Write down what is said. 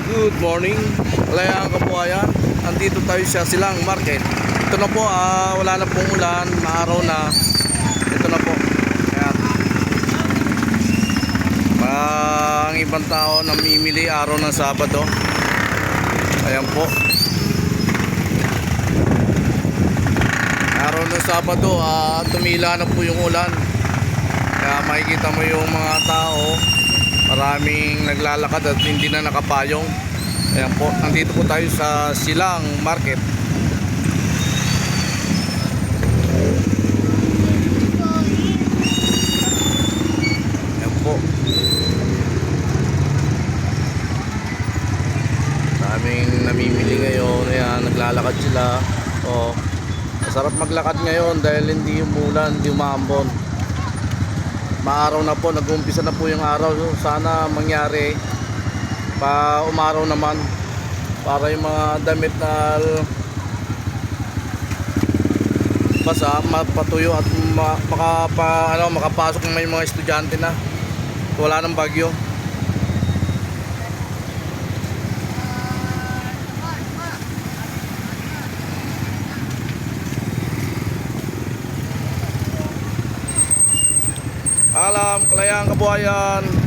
Good morning, Kalayaan Kabuhayan. Andito tayo sa Silang Market. Ito na po, wala na pong ulan, maaraw na. Ito na po. Ayan. Ang ibang tao namimili araw ng Sabado. Ayan po. Araw ng Sabado, tumila na po yung ulan. Kaya makikita mo yung mga tao, maraming naglalakad at hindi na nakapayong. Ayan po, nandito po tayo sa Silang Market. Ayan po. Maraming namimili ngayon. Ayan, naglalakad sila. O, masarap maglakad ngayon dahil hindi umulan, hindi umambon. Maaraw na po, nag-uumpisa na po yung araw. Sana mangyari pa umaraw naman para yung mga damit na basa mapatuyo at makapasok ng may mga estudyante na wala ng bagyo. Alam, Kalayaan Kabuhayan.